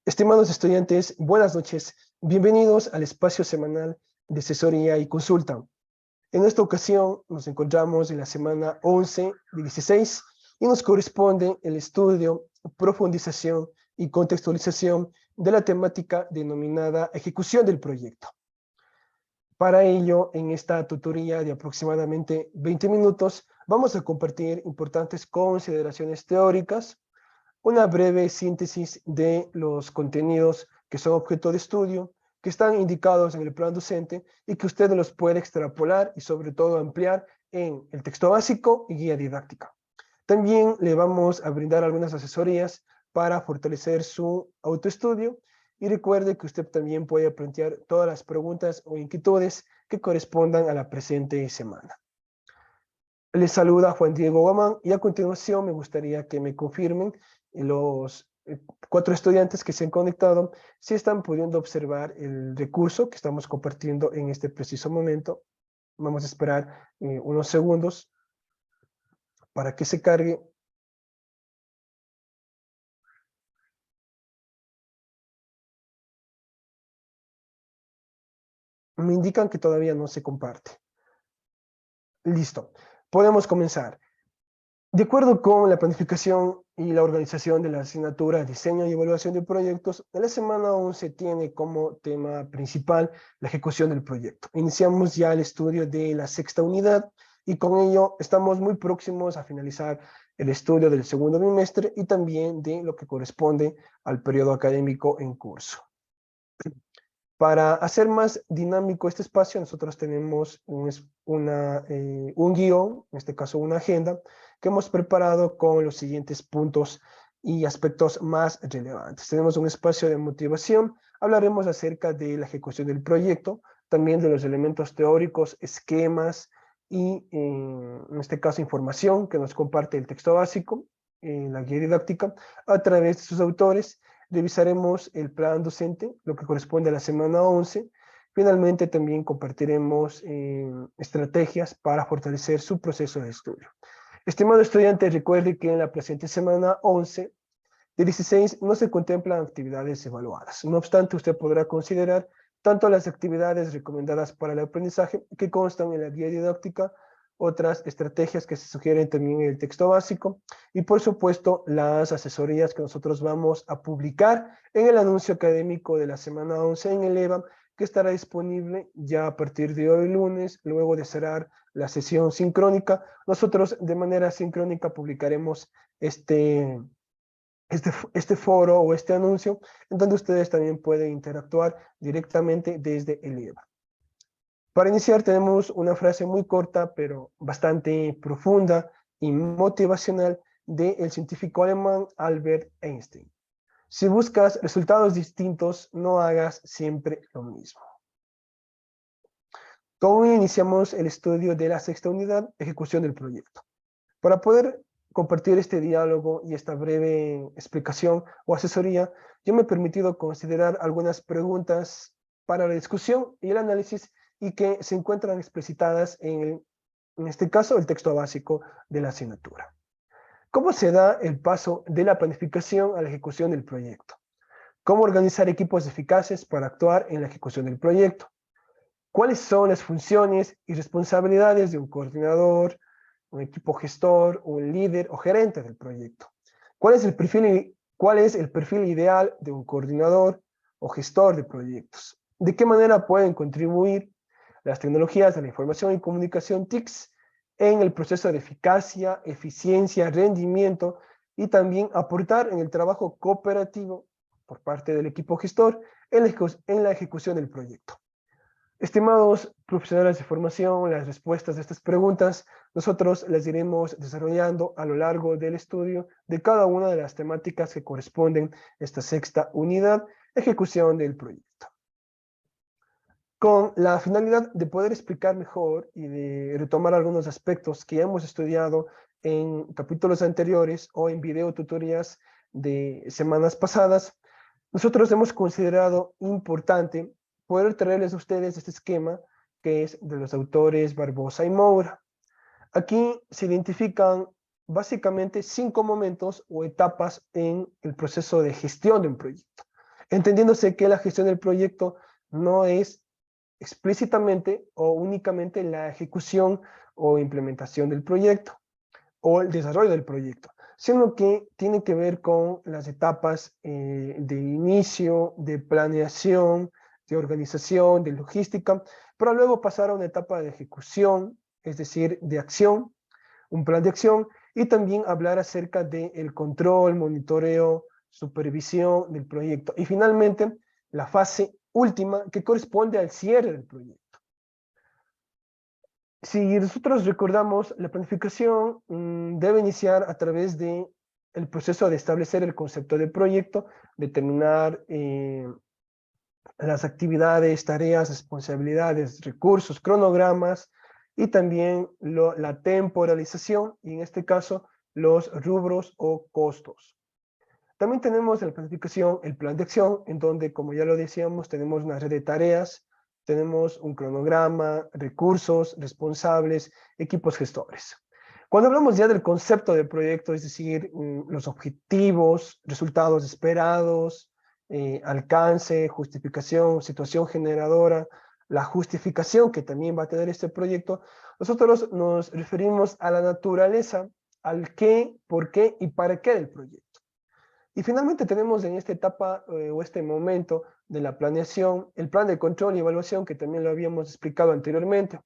Estimados estudiantes, buenas noches. Bienvenidos al espacio semanal de asesoría y consulta. En esta ocasión nos encontramos en la semana 11 de 16 y nos corresponde el estudio, profundización y contextualización de la temática denominada ejecución del proyecto. Para ello, en esta tutoría de aproximadamente 20 minutos, vamos a compartir importantes consideraciones teóricas, una breve síntesis de los contenidos que son objeto de estudio, que están indicados en el plan docente y que usted los puede extrapolar y sobre todo ampliar en el texto básico y guía didáctica. También le vamos a brindar algunas asesorías para fortalecer su autoestudio y recuerde que usted también puede plantear todas las preguntas o inquietudes que correspondan a la presente semana. Les saluda Juan Diego Guamán y a continuación me gustaría que me confirmen los 4 estudiantes que se han conectado si están pudiendo observar el recurso que estamos compartiendo en este preciso momento. Vamos a esperar unos segundos para que se cargue. Me indican que todavía no se comparte. Listo, podemos comenzar. De acuerdo con la planificación y la organización de la asignatura Diseño y Evaluación de Proyectos, la semana 11 tiene como tema principal la ejecución del proyecto. Iniciamos ya el estudio de la 6ª unidad y con ello estamos muy próximos a finalizar el estudio del segundo bimestre y también de lo que corresponde al periodo académico en curso. Para hacer más dinámico este espacio, nosotros tenemos un guión, en este caso una agenda, que hemos preparado con los siguientes puntos y aspectos más relevantes. Tenemos un espacio de motivación, hablaremos acerca de la ejecución del proyecto, también de los elementos teóricos, esquemas y, en este caso, información que nos comparte el texto básico, la guía didáctica, a través de sus autores. Revisaremos el plan docente, lo que corresponde a la semana 11. Finalmente, también compartiremos estrategias para fortalecer su proceso de estudio. Estimado estudiante, recuerde que en la presente semana 11 de 16 no se contemplan actividades evaluadas. No obstante, usted podrá considerar tanto las actividades recomendadas para el aprendizaje que constan en la guía didáctica, otras estrategias que se sugieren también en el texto básico y por supuesto las asesorías que nosotros vamos a publicar en el anuncio académico de la semana 11 en el EVA, que estará disponible ya a partir de hoy lunes, luego de cerrar la sesión sincrónica. Nosotros de manera sincrónica publicaremos este foro o este anuncio, en donde ustedes también pueden interactuar directamente desde el EVA. Para iniciar tenemos una frase muy corta, pero bastante profunda y motivacional del científico alemán Albert Einstein. Si buscas resultados distintos, no hagas siempre lo mismo. ¿Cómo iniciamos el estudio de la 6ª unidad? Ejecución del proyecto. Para poder compartir este diálogo y esta breve explicación o asesoría, yo me he permitido considerar algunas preguntas para la discusión y el análisis y que se encuentran explicitadas en este caso, el texto básico de la asignatura. ¿Cómo se da el paso de la planificación a la ejecución del proyecto? ¿Cómo organizar equipos eficaces para actuar en la ejecución del proyecto? ¿Cuáles son las funciones y responsabilidades de un coordinador, un equipo gestor, un líder o gerente del proyecto? ¿Cuál es el perfil ideal de un coordinador o gestor de proyectos? ¿De qué manera pueden contribuir las tecnologías de la información y comunicación TICs en el proceso de eficacia, eficiencia, rendimiento y también aportar en el trabajo cooperativo por parte del equipo gestor en la ejecución del proyecto? Estimados profesionales de formación, las respuestas a estas preguntas nosotros las iremos desarrollando a lo largo del estudio de cada una de las temáticas que corresponden a esta 6ª unidad, ejecución del proyecto. Con la finalidad de poder explicar mejor y de retomar algunos aspectos que ya hemos estudiado en capítulos anteriores o en videotutorías de semanas pasadas, nosotros hemos considerado importante poder traerles a ustedes este esquema que es de los autores Barbosa y Moura. Aquí se identifican básicamente 5 momentos o etapas en el proceso de gestión de un proyecto. entendiéndose que la gestión del proyecto no es explícitamente o únicamente la ejecución o implementación del proyecto o el desarrollo del proyecto, sino que tiene que ver con las etapas de inicio, de planeación, de organización, de logística, para luego pasar a una etapa de ejecución, es decir, de acción, un plan de acción, y también hablar acerca del control, monitoreo, supervisión del proyecto. Y finalmente, la fase última que corresponde al cierre del proyecto. Si nosotros recordamos, la planificación debe iniciar a través de el proceso de establecer el concepto de proyecto, determinar las actividades, tareas, responsabilidades, recursos, cronogramas y también la temporalización y en este caso los rubros o costos. También tenemos en la planificación el plan de acción, en donde, como ya lo decíamos, tenemos una red de tareas, tenemos un cronograma, recursos, responsables, equipos gestores. Cuando hablamos ya del concepto de proyecto, es decir, los objetivos, resultados esperados, alcance, justificación, situación generadora, la justificación que también va a tener este proyecto, nosotros nos referimos a la naturaleza, al qué, por qué y para qué del proyecto. Y finalmente tenemos en esta etapa o este momento de la planeación el plan de control y evaluación que también lo habíamos explicado anteriormente,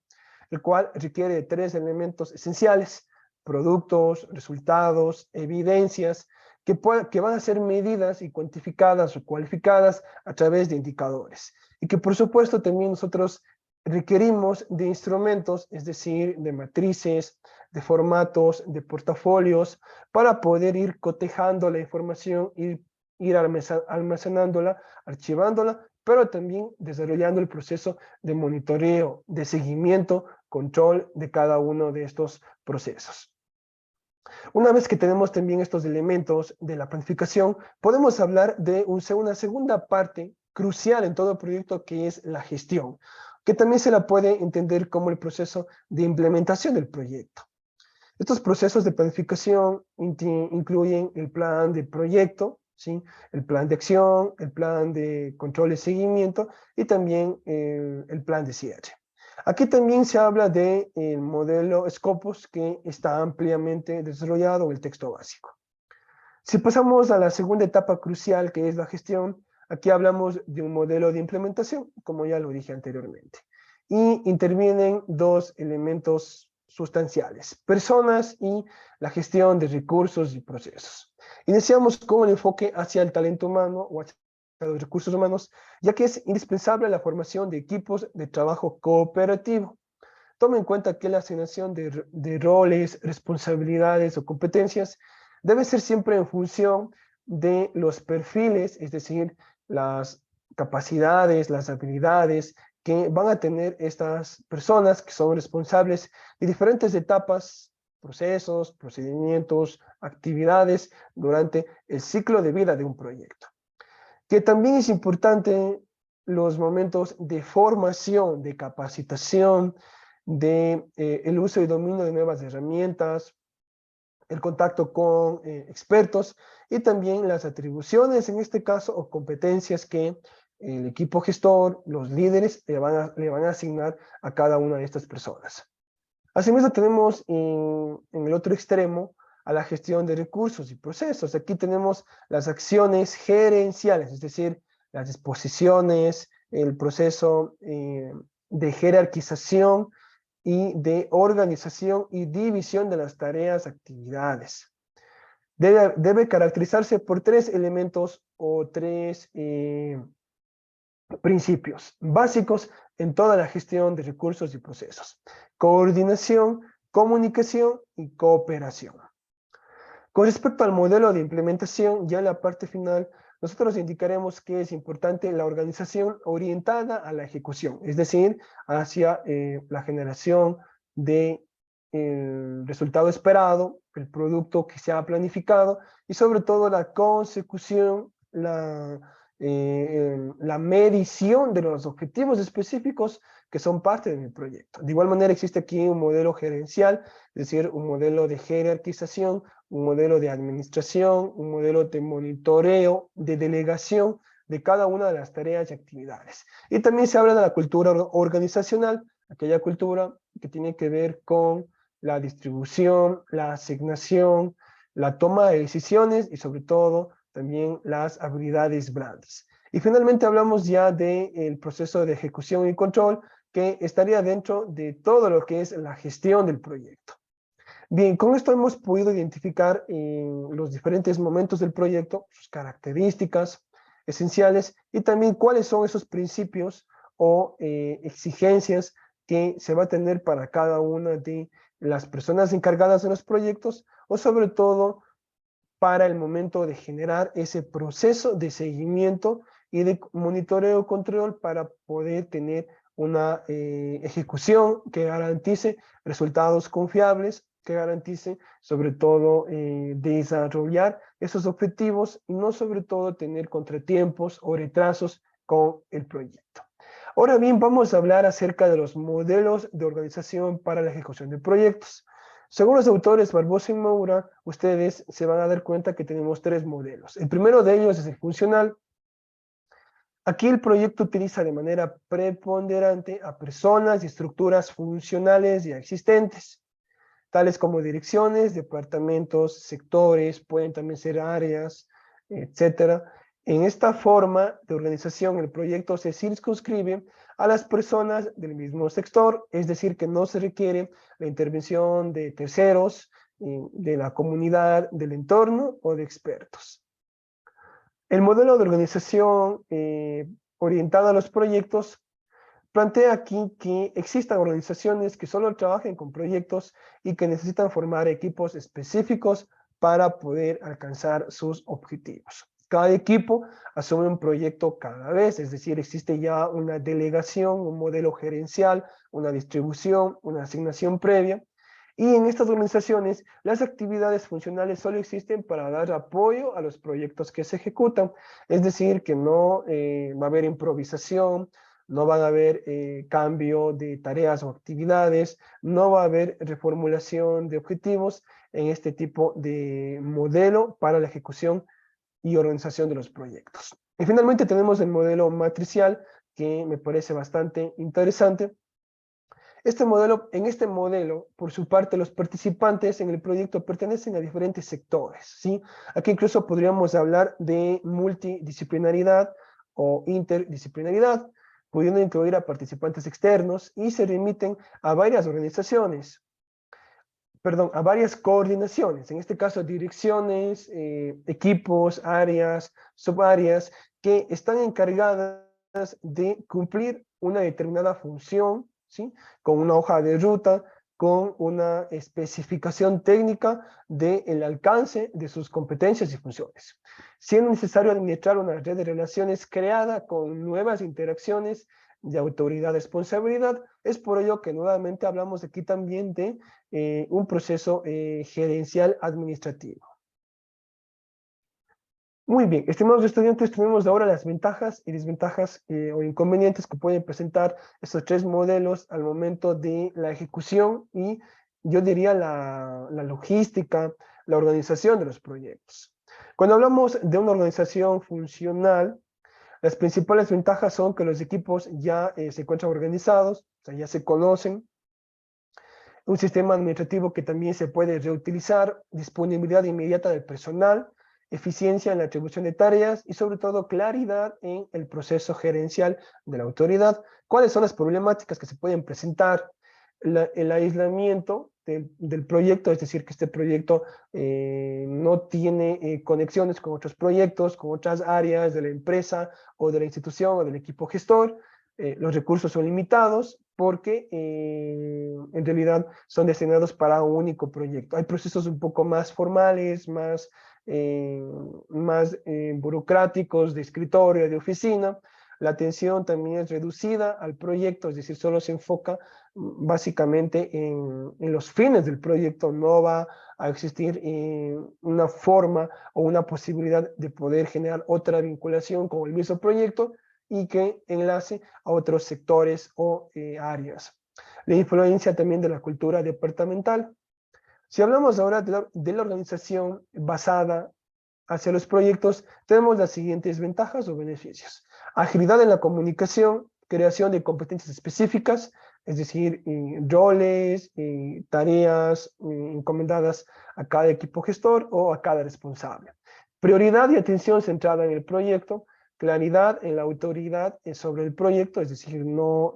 el cual requiere de 3 elementos esenciales: productos, resultados, evidencias, que van a ser medidas y cuantificadas o cualificadas a través de indicadores. Y que por supuesto también nosotros requerimos de instrumentos, es decir, de matrices, de formatos, de portafolios, para poder ir cotejando la información, ir almacenándola, archivándola, pero también desarrollando el proceso de monitoreo, de seguimiento, control de cada uno de estos procesos. Una vez que tenemos también estos elementos de la planificación, podemos hablar de una segunda parte crucial en todo proyecto, que es la gestión, que también se la puede entender como el proceso de implementación del proyecto. Estos procesos de planificación incluyen el plan de proyecto, ¿sí? El plan de acción, el plan de control y seguimiento y también el plan de cierre. Aquí también se habla del modelo Scopus, que está ampliamente desarrollado en el texto básico. Si pasamos a la segunda etapa crucial, que es la gestión, aquí hablamos de un modelo de implementación, como ya lo dije anteriormente. Y intervienen 2 elementos sustanciales: personas y la gestión de recursos y procesos. Iniciamos con el enfoque hacia el talento humano o hacia los recursos humanos, ya que es indispensable la formación de equipos de trabajo cooperativo. Tome en cuenta que la asignación de roles, responsabilidades o competencias debe ser siempre en función de los perfiles, es decir, las capacidades, las habilidades que van a tener estas personas que son responsables de diferentes etapas, procesos, procedimientos, actividades durante el ciclo de vida de un proyecto. Que también es importante los momentos de formación, de capacitación, de el uso y dominio de nuevas herramientas, el contacto con expertos y también las atribuciones, en este caso, o competencias que el equipo gestor, los líderes, le van a asignar a cada una de estas personas. Asimismo, tenemos en el otro extremo a la gestión de recursos y procesos. Aquí tenemos las acciones gerenciales, es decir, las disposiciones, el proceso de jerarquización y de organización y división de las tareas, actividades. Debe caracterizarse por 3 elementos o 3 principios básicos en toda la gestión de recursos y procesos: coordinación, comunicación y cooperación. Con respecto al modelo de implementación, ya en la parte final, nosotros indicaremos que es importante la organización orientada a la ejecución, es decir, hacia la generación del resultado esperado, el producto que se ha planificado y sobre todo la consecución, la medición de los objetivos específicos que son parte de mi proyecto. De igual manera existe aquí un modelo gerencial, es decir, un modelo de jerarquización, un modelo de administración, un modelo de monitoreo, de delegación, de cada una de las tareas y actividades. Y también se habla de la cultura organizacional, aquella cultura que tiene que ver con la distribución, la asignación, la toma de decisiones y sobre todo también las habilidades blandas. Y finalmente hablamos ya del proceso de ejecución y control, que estaría dentro de todo lo que es la gestión del proyecto. Bien, con esto hemos podido identificar los diferentes momentos del proyecto, sus características esenciales y también cuáles son esos principios o exigencias que se va a tener para cada una de las personas encargadas de los proyectos o sobre todo para el momento de generar ese proceso de seguimiento y de monitoreo control para poder tener una ejecución que garantice resultados confiables, que garantice sobre todo desarrollar esos objetivos y no sobre todo tener contratiempos o retrasos con el proyecto. Ahora bien, vamos a hablar acerca de los modelos de organización para la ejecución de proyectos. Según los autores Barbosa y Moura, ustedes se van a dar cuenta que tenemos tres modelos. El primero de ellos es el funcional. Aquí el proyecto utiliza de manera preponderante a personas y estructuras funcionales ya existentes, tales como direcciones, departamentos, sectores, pueden también ser áreas, etcétera. En esta forma de organización, el proyecto se circunscribe a las personas del mismo sector, es decir, que no se requiere la intervención de terceros, de la comunidad, del entorno o de expertos. El modelo de organización orientado a los proyectos plantea aquí que existan organizaciones que solo trabajen con proyectos y que necesitan formar equipos específicos para poder alcanzar sus objetivos. Cada equipo asume un proyecto cada vez, es decir, existe ya una delegación, un modelo gerencial, una distribución, una asignación previa. Y en estas organizaciones, las actividades funcionales solo existen para dar apoyo a los proyectos que se ejecutan. Es decir, que no va a haber improvisación, no van a haber cambio de tareas o actividades, no va a haber reformulación de objetivos en este tipo de modelo para la ejecución y organización de los proyectos. Y finalmente tenemos el modelo matricial, que me parece bastante interesante. En este modelo, por su parte, los participantes en el proyecto pertenecen a diferentes sectores, ¿sí? Aquí incluso podríamos hablar de multidisciplinaridad o interdisciplinaridad, pudiendo incluir a participantes externos y se remiten a varias organizaciones, perdón, a varias coordinaciones, en este caso direcciones, equipos, áreas, subáreas, que están encargadas de cumplir una determinada función, ¿sí? Con una hoja de ruta, con una especificación técnica del alcance de sus competencias y funciones, siendo necesario administrar una red de relaciones creada con nuevas interacciones de autoridad-responsabilidad. Es por ello que nuevamente hablamos aquí también de un proceso gerencial administrativo. Muy bien, estimados estudiantes, tenemos ahora las ventajas y desventajas o inconvenientes que pueden presentar estos tres modelos al momento de la ejecución y yo diría la logística, la organización de los proyectos. Cuando hablamos de una organización funcional, las principales ventajas son que los equipos ya se encuentran organizados, o sea, ya se conocen, un sistema administrativo que también se puede reutilizar, disponibilidad inmediata del personal, eficiencia en la atribución de tareas y sobre todo claridad en el proceso gerencial de la autoridad. ¿Cuáles son las problemáticas que se pueden presentar? El aislamiento del proyecto, es decir, que este proyecto no tiene conexiones con otros proyectos, con otras áreas de la empresa o de la institución o del equipo gestor. Los recursos son limitados porque en realidad son destinados para un único proyecto. Hay procesos un poco más formales, más burocráticos, de escritorio, de oficina. La atención también es reducida al proyecto, es decir, solo se enfoca básicamente en los fines del proyecto, no va a existir una forma o una posibilidad de poder generar otra vinculación con el mismo proyecto y que enlace a otros sectores o áreas. La influencia también de la cultura departamental. Si hablamos ahora de la organización basada hacia los proyectos, tenemos las siguientes ventajas o beneficios. Agilidad en la comunicación, creación de competencias específicas, es decir, roles, tareas encomendadas a cada equipo gestor o a cada responsable. Prioridad y atención centrada en el proyecto, claridad en la autoridad sobre el proyecto, es decir, no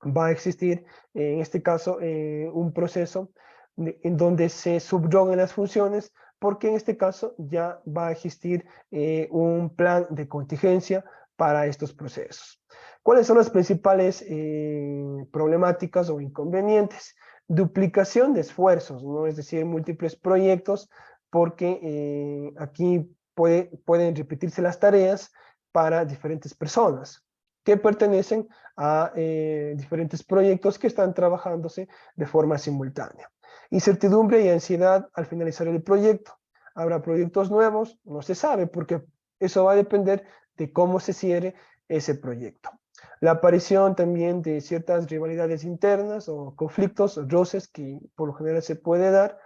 va a existir, en este caso, un proceso en donde se subroguen las funciones, porque en este caso ya va a existir un plan de contingencia para estos procesos. ¿Cuáles son las principales problemáticas o inconvenientes? Duplicación de esfuerzos, ¿no? Es decir, múltiples proyectos, porque aquí pueden repetirse las tareas para diferentes personas que pertenecen a diferentes proyectos que están trabajándose de forma simultánea. Incertidumbre y ansiedad al finalizar el proyecto. Habrá proyectos nuevos, no se sabe, porque eso va a depender de cómo se cierre ese proyecto. La aparición también de ciertas rivalidades internas o conflictos o roces que por lo general se puede dar.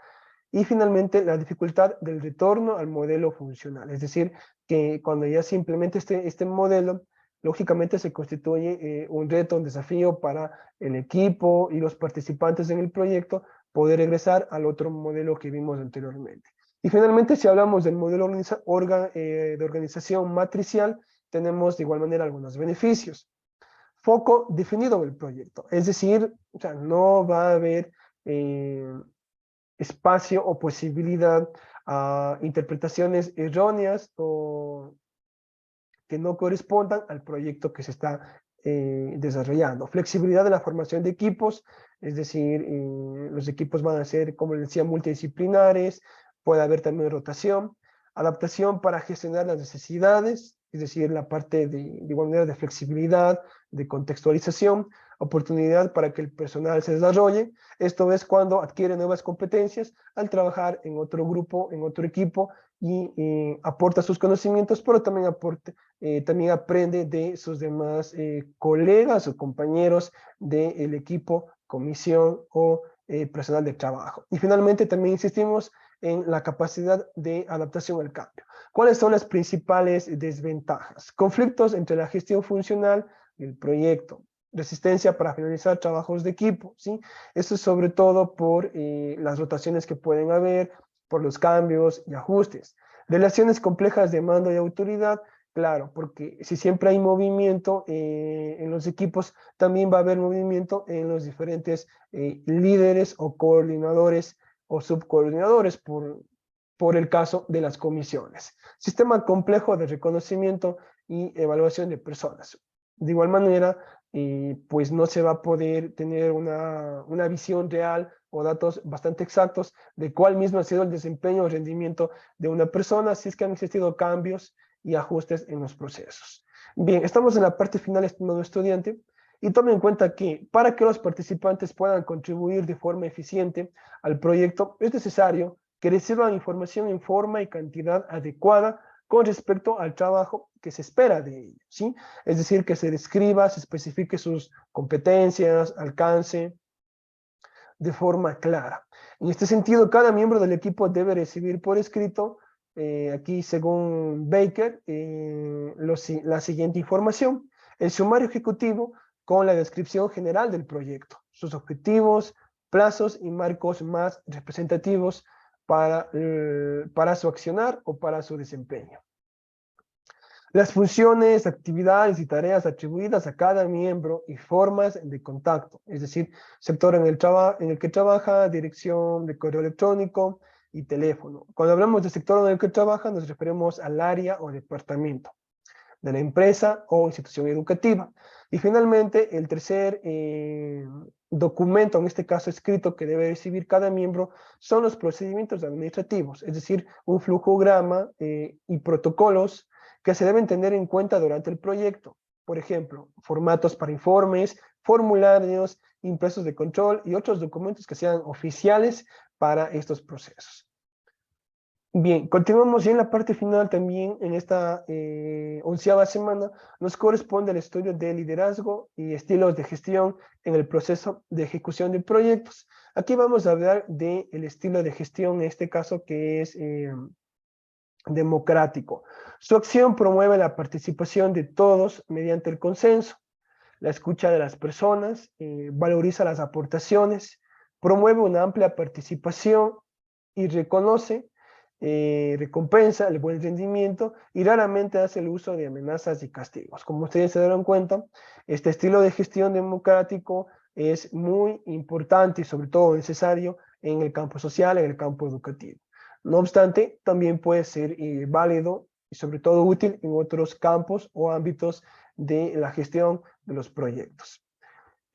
Y finalmente, la dificultad del retorno al modelo funcional. Es decir, que cuando ya se implementa este modelo, lógicamente se constituye un reto, un desafío para el equipo y los participantes en el proyecto poder regresar al otro modelo que vimos anteriormente. Y finalmente, si hablamos del modelo de organización matricial, tenemos de igual manera algunos beneficios. Foco definido en el proyecto, es decir, o sea, no va a haber espacio o posibilidad a interpretaciones erróneas o que no correspondan al proyecto que se está desarrollando. Flexibilidad de la formación de equipos, es decir, los equipos van a ser, como les decía, multidisciplinares, puede haber también rotación, adaptación para gestionar las necesidades, es decir, la parte de igual manera de flexibilidad, de contextualización, oportunidad para que el personal se desarrolle. Esto es cuando adquiere nuevas competencias al trabajar en otro grupo, en otro equipo y aporta sus conocimientos, pero también también aprende de sus demás colegas o compañeros del equipo, comisión o personal de trabajo. Y finalmente también insistimos en la capacidad de adaptación al cambio. ¿Cuáles son las principales desventajas? Conflictos entre la gestión funcional y el proyecto. Resistencia para finalizar trabajos de equipo, ¿sí? Esto es sobre todo por las rotaciones que pueden haber, por los cambios y ajustes. Relaciones complejas de mando y autoridad, claro, porque si siempre hay movimiento en los equipos, también va a haber movimiento en los diferentes líderes o coordinadores o subcoordinadores por el caso de las comisiones. Sistema complejo de reconocimiento y evaluación de personas. De igual manera, pues no se va a poder tener una visión real o datos bastante exactos de cuál mismo ha sido el desempeño o rendimiento de una persona, si es que han existido cambios y ajustes en los procesos. Bien, estamos en la parte final, estimado estudiante, y tome en cuenta que para que los participantes puedan contribuir de forma eficiente al proyecto, es necesario que reciban información en forma y cantidad adecuada con respecto al trabajo que se espera de ellos, ¿sí? Es decir, que se describa, se especifique sus competencias, alcance, de forma clara. En este sentido, cada miembro del equipo debe recibir por escrito, aquí según Baker, la siguiente información: el sumario ejecutivo con la descripción general del proyecto, sus objetivos, plazos y marcos más representativos para su accionar o para su desempeño. Las funciones, actividades y tareas atribuidas a cada miembro y formas de contacto, es decir, sector en el que trabaja, dirección de correo electrónico y teléfono. Cuando hablamos del sector en el que trabaja, nos referimos al área o departamento de la empresa o institución educativa. Y finalmente, el tercer documento, en este caso escrito, que debe recibir cada miembro, son los procedimientos administrativos, es decir, un flujograma y protocolos que se deben tener en cuenta durante el proyecto. Por ejemplo, formatos para informes, formularios, impresos de control y otros documentos que sean oficiales para estos procesos. Bien, continuamos ya en la parte final también. En esta 11ª semana nos corresponde el estudio de liderazgo y estilos de gestión en el proceso de ejecución de proyectos. Aquí vamos a hablar del estilo de gestión, en este caso que es democrático. Su acción promueve la participación de todos mediante el consenso, la escucha de las personas, valoriza las aportaciones, promueve una amplia participación y reconoce, recompensa el buen rendimiento y raramente hace el uso de amenazas y castigos. Como ustedes se dieron cuenta, este estilo de gestión democrático es muy importante y sobre todo necesario en el campo social, en el campo educativo. No obstante, también puede ser válido y sobre todo útil en otros campos o ámbitos de la gestión de los proyectos.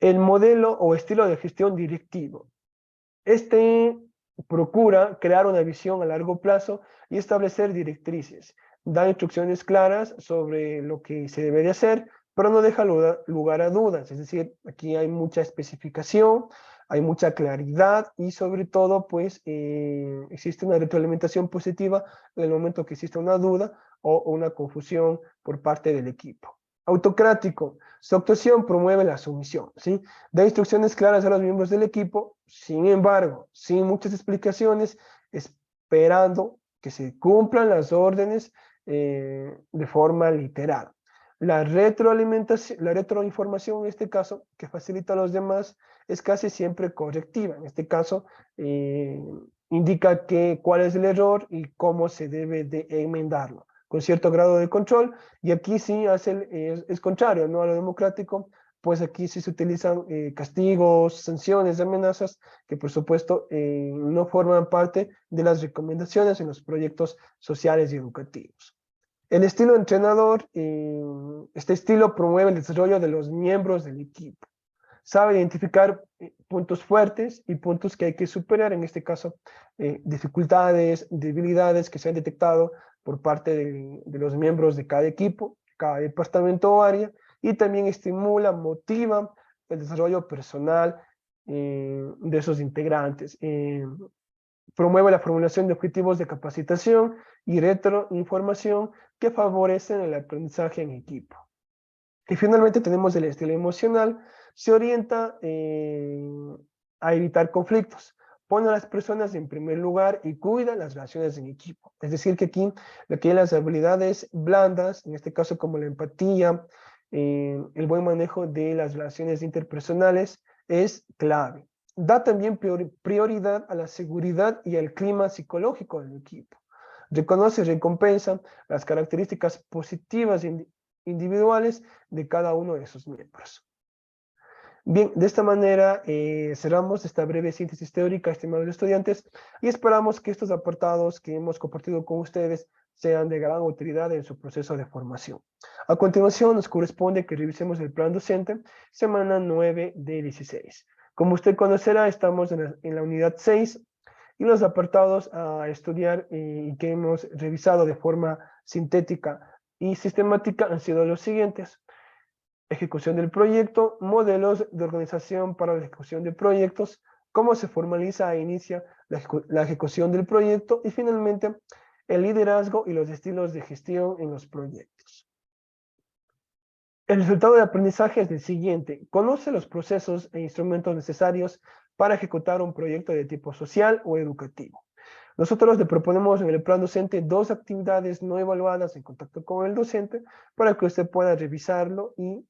El modelo o estilo de gestión directivo. Este procura crear una visión a largo plazo y establecer directrices. Da instrucciones claras sobre lo que se debe de hacer, pero no deja lugar a dudas. Es decir, aquí hay mucha especificación, hay mucha claridad y sobre todo, pues, existe una retroalimentación positiva en el momento que existe una duda o una confusión por parte del equipo. Autocrático. Su actuación promueve la sumisión, ¿sí? Da instrucciones claras a los miembros del equipo, sin embargo, sin muchas explicaciones, esperando que se cumplan las órdenes de forma literal. La retroalimentación, la retroinformación en este caso, que facilita a los demás, es casi siempre correctiva. En este caso, indica cuál es el error y cómo se debe de enmendarlo, con cierto grado de control, y aquí sí es contrario, ¿no? A lo democrático, pues aquí sí se utilizan castigos, sanciones, amenazas, que por supuesto no forman parte de las recomendaciones en los proyectos sociales y educativos. El estilo entrenador, este estilo promueve el desarrollo de los miembros del equipo. Sabe identificar puntos fuertes y puntos que hay que superar, en este caso, dificultades, debilidades que se han detectado por parte de los miembros de cada equipo, cada departamento o área, y también estimula, motiva el desarrollo personal de esos integrantes. Promueve la formulación de objetivos de capacitación y retroinformación que favorecen el aprendizaje en equipo. Y finalmente tenemos el estilo emocional. Se orienta a evitar conflictos, pone a las personas en primer lugar y cuida las relaciones en equipo. Es decir, que aquí lo que hay las habilidades blandas, en este caso como la empatía, el buen manejo de las relaciones interpersonales es clave. Da también prioridad a la seguridad y al clima psicológico del equipo. Reconoce y recompensa las características positivas individuales de cada uno de sus miembros. Bien, de esta manera cerramos esta breve síntesis teórica, estimados estudiantes, y esperamos que estos apartados que hemos compartido con ustedes sean de gran utilidad en su proceso de formación. A continuación nos corresponde que revisemos el plan docente, semana 9 de 16. Como usted conocerá, estamos en la unidad 6, y los apartados a estudiar y que hemos revisado de forma sintética y sistemática han sido los siguientes: ejecución del proyecto, modelos de organización para la ejecución de proyectos, cómo se formaliza e inicia la ejecución del proyecto, y finalmente el liderazgo y los estilos de gestión en los proyectos. El resultado de aprendizaje es el siguiente: conoce los procesos e instrumentos necesarios para ejecutar un proyecto de tipo social o educativo. Nosotros le proponemos en el plan docente 2 actividades no evaluadas en contacto con el docente para que usted pueda revisarlo y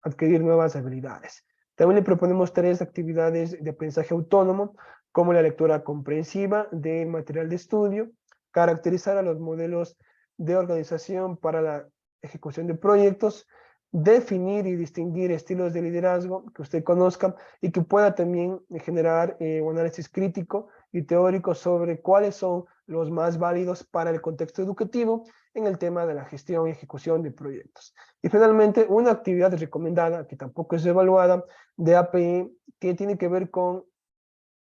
adquirir nuevas habilidades. También le proponemos 3 actividades de aprendizaje autónomo, como la lectura comprensiva del material de estudio, caracterizar a los modelos de organización para la ejecución de proyectos, definir y distinguir estilos de liderazgo que usted conozca y que pueda también generar un análisis crítico y teórico sobre cuáles son los más válidos para el contexto educativo en el tema de la gestión y ejecución de proyectos. Y finalmente, una actividad recomendada, que tampoco es evaluada, de API, que tiene que ver con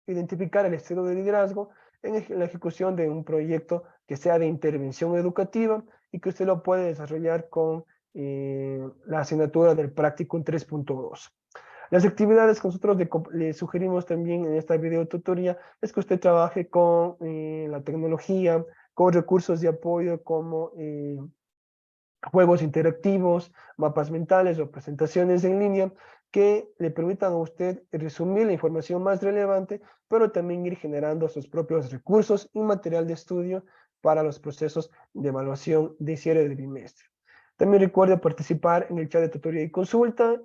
identificar el estilo de liderazgo en la ejecución de un proyecto que sea de intervención educativa y que usted lo puede desarrollar con la asignatura del Practicum 3.2. Las actividades que nosotros le sugerimos también en esta video tutoría es que usted trabaje con la tecnología, con recursos de apoyo como juegos interactivos, mapas mentales o presentaciones en línea que le permitan a usted resumir la información más relevante, pero también ir generando sus propios recursos y material de estudio para los procesos de evaluación de cierre del bimestre. También recuerde participar en el chat de tutoría y consulta,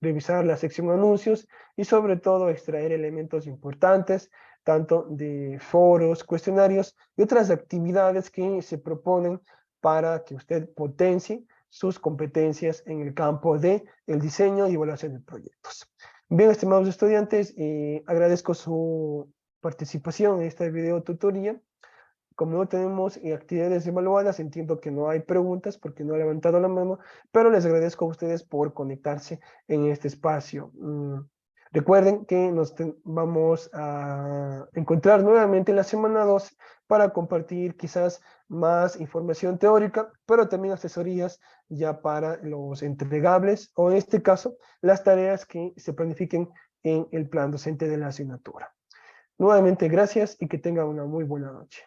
revisar la sección anuncios y sobre todo extraer elementos importantes, tanto de foros, cuestionarios y otras actividades que se proponen para que usted potencie sus competencias en el campo de el diseño y evaluación de proyectos. Bien, estimados estudiantes, agradezco su participación en esta video tutoría. Como no tenemos actividades evaluadas, entiendo que no hay preguntas porque no he levantado la mano, pero les agradezco a ustedes por conectarse en este espacio. Recuerden que vamos a encontrar nuevamente en la semana 2 para compartir quizás más información teórica, pero también asesorías ya para los entregables o en este caso las tareas que se planifiquen en el plan docente de la asignatura. Nuevamente, gracias y que tengan una muy buena noche.